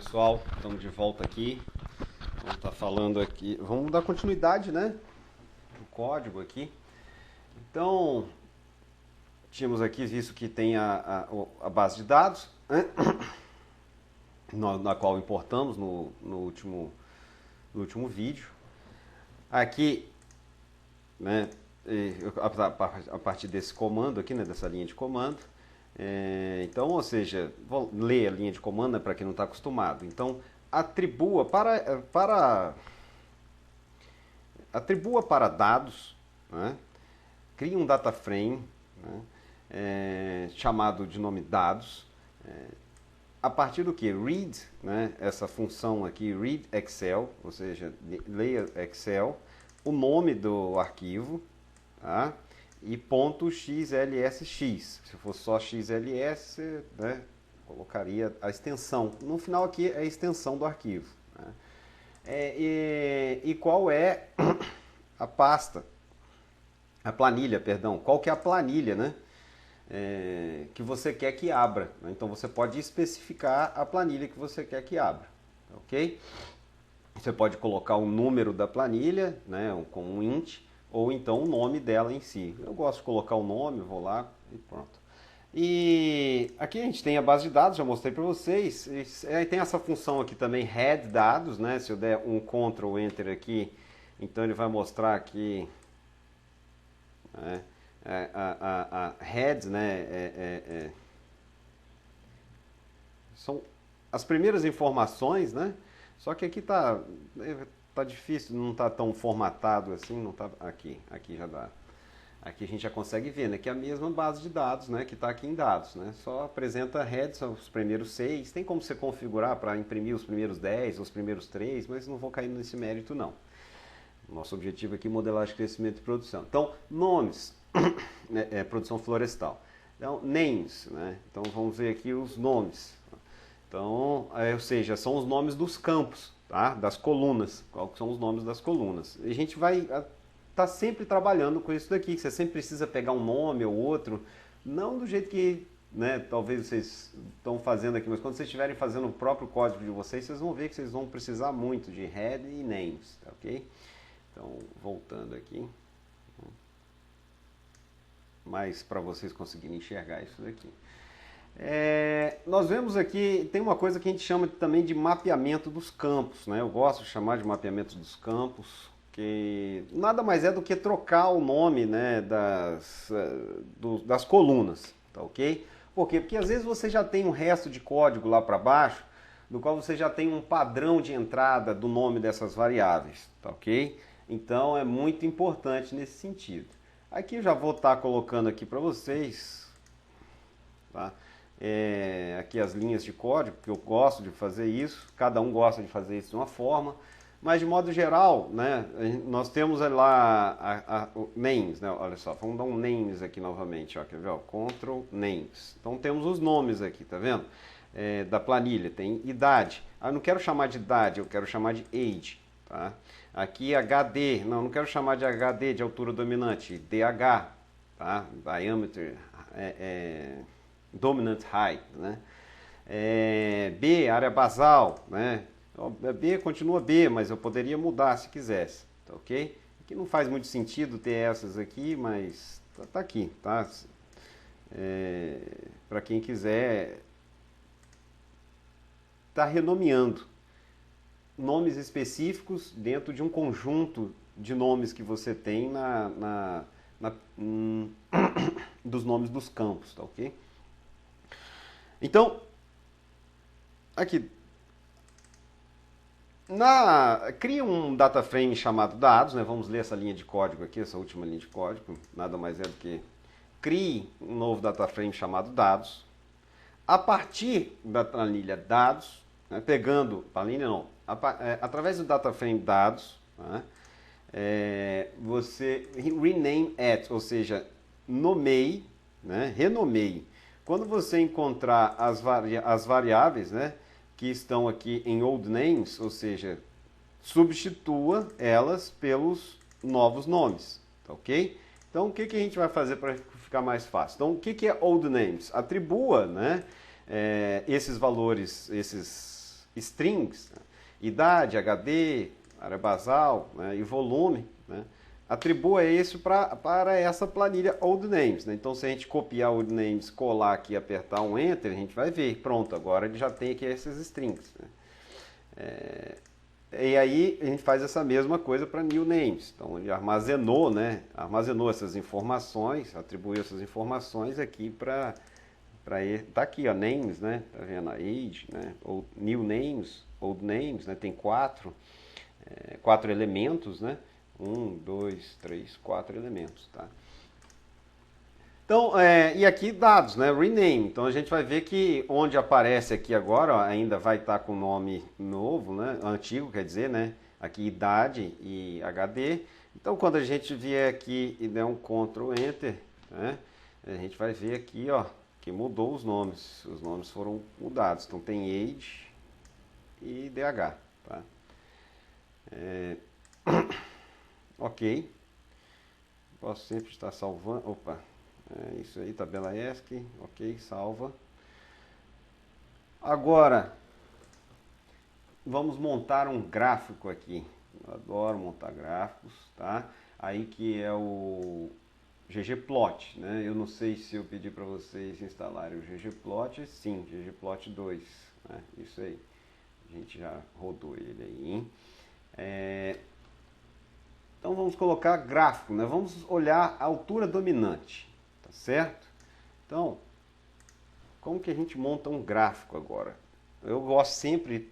pessoal, estamos de volta aqui. Vamos estar falando aqui, vamos dar continuidade, né? O código aqui. Então, tínhamos aqui visto que tem a base de dados, né? Na qual importamos no último vídeo. Aqui, né? A partir desse comando aqui, né? Dessa linha de comando. Então, ou seja, vou ler a linha de comando, né, para quem não está acostumado. Então, atribua para dados, né, cria um data frame, né, chamado de nome dados, a partir do que? Read, né, essa função aqui, read Excel, ou seja, leia Excel, o nome do arquivo, tá? E ponto .xlsx. Se fosse só xls, né, colocaria a extensão. No final aqui é a extensão do arquivo. Né? E qual é a pasta? A planilha, perdão. Qual que é a planilha, né? Que você quer que abra. Né? Então você pode especificar a planilha que você quer que abra. Ok? Você pode colocar o número da planilha, né, com um int, ou então o nome dela em si. Eu gosto de colocar o nome, vou lá e pronto. E aqui a gente tem a base de dados, já mostrei para vocês. E tem essa função aqui também, head dados, né? Se eu der um Ctrl Enter aqui, então ele vai mostrar aqui, né, a heads, né? São as primeiras informações, né? Só que aqui tá difícil, não tá tão formatado assim, não tá aqui já dá. Aqui a gente já consegue ver, né, que é a mesma base de dados, né, que está aqui em dados, né? Só apresenta heads os primeiros 6, tem como você configurar para imprimir os primeiros 10, os primeiros 3, mas não vou cair nesse mérito não. Nosso objetivo aqui é modelagem, crescimento e produção. Então, nomes, produção florestal. Então, names, né? Então vamos ver aqui os nomes. Então, ou seja, são os nomes dos campos, tá? Das colunas. Quais são os nomes das colunas? E a gente vai estar sempre trabalhando com isso daqui, que você sempre precisa pegar um nome ou outro, não do jeito que, né, talvez vocês estão fazendo aqui, mas quando vocês estiverem fazendo o próprio código de vocês, vocês vão ver que vocês vão precisar muito de head e names, tá, ok? Então, voltando aqui, mais para vocês conseguirem enxergar isso daqui. Nós vemos aqui, tem uma coisa que a gente chama também de mapeamento dos campos, né? Eu gosto de chamar de mapeamento dos campos, que nada mais é do que trocar o nome, né, das colunas, tá ok? Por quê? Porque às vezes você já tem um resto de código lá para baixo, do qual você já tem um padrão de entrada do nome dessas variáveis, tá ok? Então é muito importante nesse sentido. Aqui eu já vou estar colocando aqui para vocês, tá? Aqui as linhas de código, que eu gosto de fazer isso, cada um gosta de fazer isso de uma forma, mas de modo geral, né, nós temos lá o names, né, olha só, vamos dar um names aqui novamente, ó, quer ver, ó, Ctrl names, então temos os nomes aqui, tá vendo, da planilha, tem idade, eu não quero chamar de idade, eu quero chamar de age, tá, aqui HD, não quero chamar de HD, de altura dominante, DH, tá, diameter, dominant height, né? B, área basal, né? B continua B, mas eu poderia mudar se quisesse, tá ok? Aqui não faz muito sentido ter essas aqui, mas tá aqui, tá? Para quem quiser tá renomeando nomes específicos dentro de um conjunto de nomes que você tem dos nomes dos campos, tá ok? Então, aqui, cria um data frame chamado dados, né? Vamos ler essa linha de código aqui, essa última linha de código, nada mais é do que crie um novo data frame chamado dados, a partir da planilha dados, né? Pegando, planilha não, através do data frame dados, né? Você rename at, ou seja, nomeie, né? Renomeie. Quando você encontrar as variáveis, né, que estão aqui em old names, ou seja, substitua elas pelos novos nomes, tá ok? Então o que a gente vai fazer para ficar mais fácil? Então o que é old names? Atribua, né, esses valores, esses strings, né? Idade, HD, área basal, né? E volume, né? Atribua isso para essa planilha Old Names, né? Então, se a gente copiar Old Names, colar aqui e apertar um Enter, a gente vai ver, pronto, agora ele já tem aqui esses strings, né? E aí a gente faz essa mesma coisa para New Names. Então ele armazenou, né? Armazenou essas informações, atribuiu essas informações aqui para tá aqui, ó, names, né? Tá vendo? Age, né? Ou New Names, Old Names, né? Tem quatro elementos, né? 1, 2, 3, 4 elementos, tá? Então, e aqui dados, né? Rename. Então a gente vai ver que onde aparece aqui agora, ó, ainda vai estar com nome novo, né? Antigo, quer dizer, né? Aqui idade e HD. Então quando a gente vier aqui e der um Ctrl Enter, né? A gente vai ver aqui, ó, que mudou os nomes. Os nomes foram mudados. Então tem Age e DH, tá? Ok. Posso sempre estar salvando. Opa. Isso aí, tabela ESC, ok, salva. Agora, vamos montar um gráfico aqui. Eu adoro montar gráficos, tá? Aí que é o ggplot, né? Eu não sei se eu pedi para vocês instalarem o ggplot, sim, ggplot 2, né? Isso aí. A gente já rodou ele aí, hein? Então vamos colocar gráfico, né? Vamos olhar a altura dominante. Certo? Então, como que a gente monta um gráfico agora? Eu gosto sempre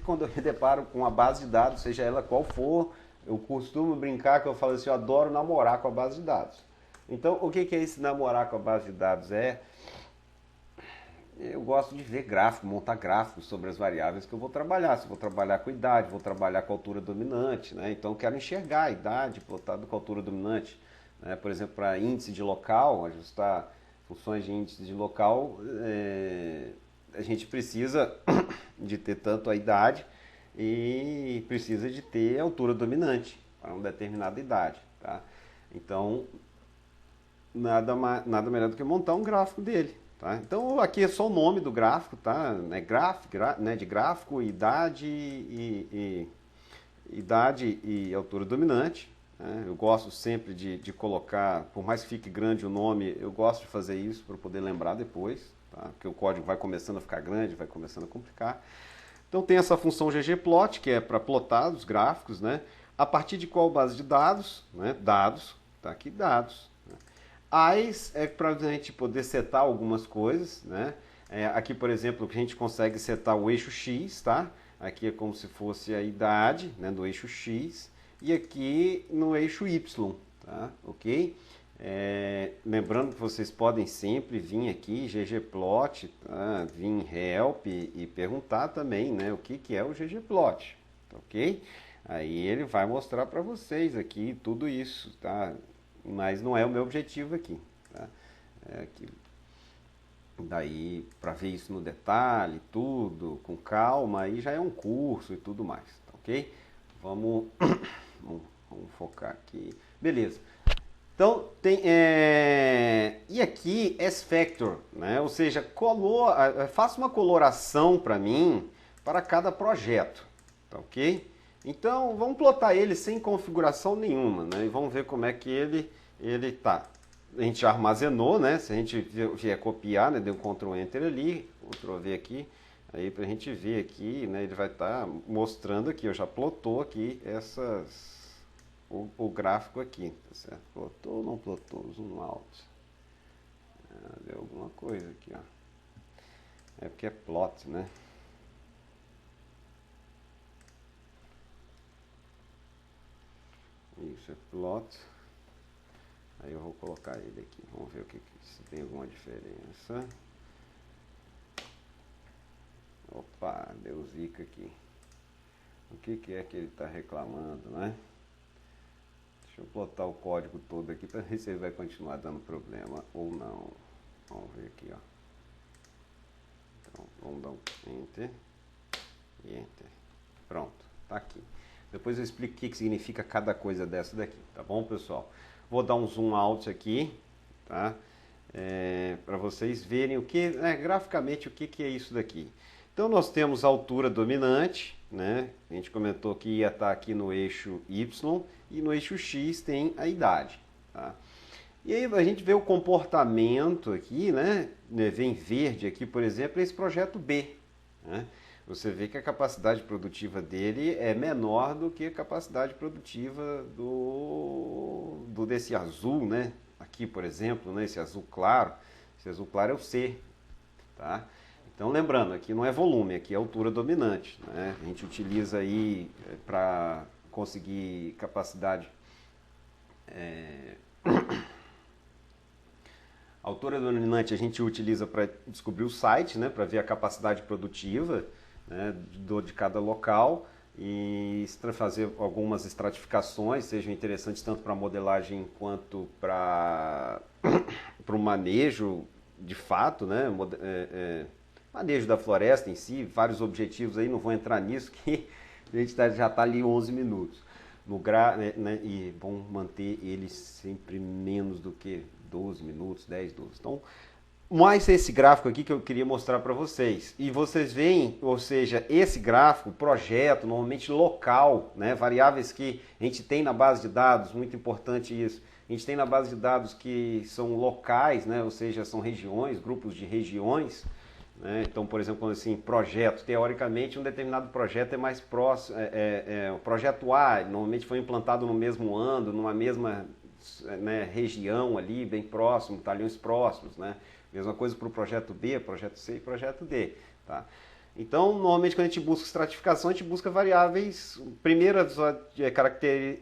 quando eu me deparo com uma base de dados, seja ela qual for, eu costumo brincar que eu falo assim, eu adoro namorar com a base de dados. Então, o que é esse namorar com a base de dados? Eu gosto de ver gráfico, montar gráficos sobre as variáveis que eu vou trabalhar. Se eu vou trabalhar com idade, vou trabalhar com altura dominante, né? Então eu quero enxergar a idade plotada com a altura dominante. Por exemplo, para índice de local, ajustar funções de índice de local, a gente precisa de ter tanto a idade e precisa de ter a altura dominante para uma determinada idade. Tá? Então, nada melhor do que montar um gráfico dele. Tá? Então, aqui é só o nome do gráfico, tá? De gráfico, idade e altura dominante. Eu gosto sempre de colocar, por mais que fique grande o nome, eu gosto de fazer isso para poder lembrar depois, tá? Porque o código vai começando a ficar grande, vai começando a complicar. Então tem essa função ggplot, que é para plotar os gráficos, né? A partir de qual base de dados? Né? Dados, tá aqui dados. Né? As é para a gente poder setar algumas coisas, né? Aqui, por exemplo, a gente consegue setar o eixo X, tá? Aqui é como se fosse a idade, né, do eixo X. E aqui no eixo Y, tá? Ok? Lembrando que vocês podem sempre vir aqui, ggplot, tá? Vir help e perguntar também, né? O que é o ggplot, tá? Ok? Aí ele vai mostrar para vocês aqui tudo isso, tá? Mas não é o meu objetivo aqui, tá? Aqui. Daí, para ver isso no detalhe, tudo, com calma, aí já é um curso e tudo mais, tá? Ok? Vamos focar aqui. Beleza. Então, e aqui S-Factor, né? Ou seja, faça uma coloração para mim para cada projeto, tá ok? Então, vamos plotar ele sem configuração nenhuma, né? E vamos ver como é que ele tá. A gente já armazenou, né? Se a gente vier copiar, né? Deu um Ctrl Enter ali, Ctrl V aqui. Aí para a gente ver aqui, né, ele vai estar mostrando aqui, eu já plotou aqui o gráfico aqui, tá certo? Plotou ou não plotou? Zoom out. Deu alguma coisa aqui, ó. É porque é plot, né? Isso é plot. Aí eu vou colocar ele aqui, vamos ver se tem alguma diferença. Opa, deu zica aqui. O que é que ele está reclamando, né? Deixa eu plotar o código todo aqui para ver se ele vai continuar dando problema ou não. Vamos ver aqui, ó. Então, vamos dar um Enter e Enter. Pronto, tá aqui. Depois eu explico o que significa cada coisa dessa daqui, tá bom, pessoal? Vou dar um zoom out aqui, tá? Para vocês verem graficamente o que é isso daqui. Então nós temos a altura dominante, né? A gente comentou que ia estar aqui no eixo Y e no eixo X tem a idade, tá? E aí a gente vê o comportamento aqui, né? Vem verde aqui, por exemplo, esse projeto B, né? Você vê que a capacidade produtiva dele é menor do que a capacidade produtiva desse azul, né? Aqui, por exemplo, né? Esse azul claro é o C, tá? Então, lembrando, aqui não é volume, aqui é altura dominante, né? A gente utiliza aí para conseguir capacidade. A altura dominante a gente utiliza para descobrir o site, né? Para ver a capacidade produtiva, né? de cada local e fazer algumas estratificações, sejam interessantes tanto para modelagem quanto para o manejo de fato, né? Manejo da floresta em si, vários objetivos aí, não vou entrar nisso, que a gente já está ali 11 minutos. Né, e bom manter eles sempre menos do que 12 minutos, 10, 12. Então, mais esse gráfico aqui que eu queria mostrar para vocês. E vocês veem, ou seja, esse gráfico, projeto, normalmente local, né, variáveis que a gente tem na base de dados, muito importante isso. A gente tem na base de dados que são locais, né, ou seja, são regiões, grupos de regiões. Né? Então, por exemplo, assim, projeto, teoricamente um determinado projeto é mais próximo, o projeto A normalmente foi implantado no mesmo ano, numa mesma, né, região ali, bem próximo, talhões próximos, né? Mesma coisa para o projeto B, projeto C e projeto D, tá? Então, normalmente quando a gente busca estratificação, a gente busca variáveis. Primeira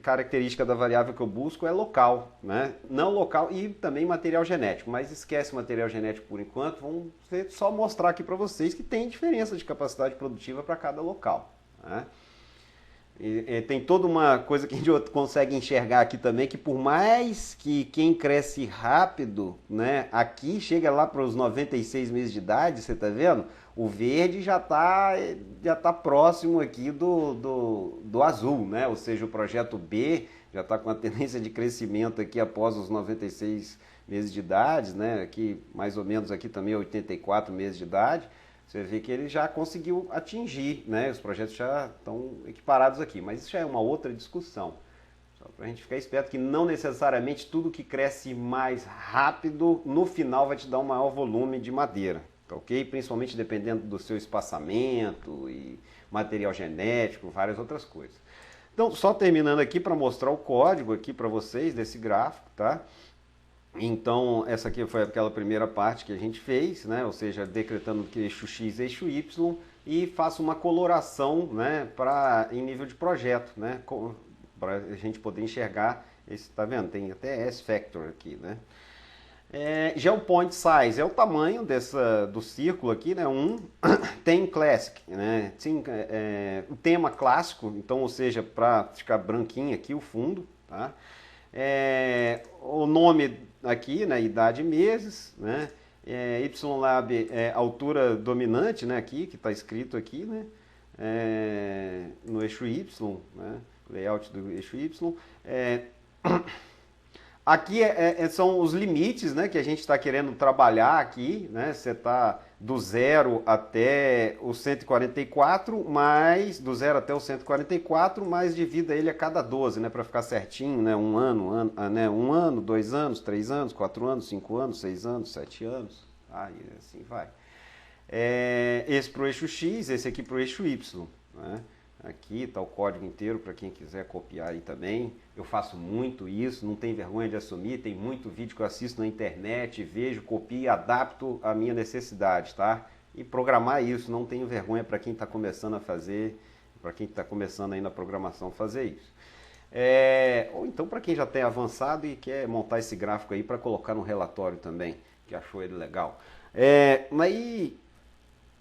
característica da variável que eu busco é local, né? Não local e também material genético, mas esquece material genético por enquanto. Vamos só mostrar aqui para vocês que tem diferença de capacidade produtiva para cada local, né? E tem toda uma coisa que a gente consegue enxergar aqui também, que por mais que quem cresce rápido, né, aqui chega lá para os 96 meses de idade, você está vendo? O verde já tá próximo aqui do azul, né? Ou seja, o projeto B já está com a tendência de crescimento aqui após os 96 meses de idade, né? Aqui, mais ou menos aqui também 84 meses de idade. Você vê que ele já conseguiu atingir, né? Os projetos já estão equiparados aqui, mas isso já é uma outra discussão. Só para a gente ficar esperto que não necessariamente tudo que cresce mais rápido, no final vai te dar um maior volume de madeira, tá ok? Principalmente dependendo do seu espaçamento e material genético, várias outras coisas. Então, só terminando aqui para mostrar o código aqui para vocês desse gráfico, tá? Então, essa aqui foi aquela primeira parte que a gente fez, né? Ou seja, decretando que eixo X, eixo Y, e faço uma coloração, né, em nível de projeto, né? Para a gente poder enxergar, tá vendo? Tem até S-Factor aqui, né? Geopoint Size é o tamanho do círculo aqui, né? Tem Classic, né? O tema clássico, então, ou seja, para ficar branquinho aqui o fundo, tá? O nome aqui, né, idade meses, né, YLab é altura dominante, né, aqui, que está escrito aqui, né, no eixo Y, né, layout do eixo Y. Aqui são os limites, né, que a gente está querendo trabalhar aqui, né, você está do 0 até o 144, mais do 0 até o 144, mais divida ele a cada 12, né, para ficar certinho, né, um ano, 2 anos, 3 anos, 4 anos, 5 anos, 6 anos, 7 anos, aí assim vai. Esse para o eixo X, esse aqui para o eixo Y, né? Aqui está o código inteiro para quem quiser copiar aí também. Eu faço muito isso, não tem vergonha de assumir. Tem muito vídeo que eu assisto na internet, vejo, copio e adapto à minha necessidade, tá? E programar isso, não tenho vergonha para quem está começando a fazer, para quem está começando aí na programação fazer isso. Ou então para quem já tem avançado e quer montar esse gráfico aí para colocar no relatório também, que achou ele legal.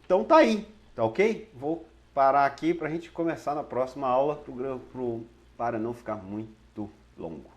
Então tá aí, tá ok? Vou parar aqui para a gente começar na próxima aula para não ficar muito longo.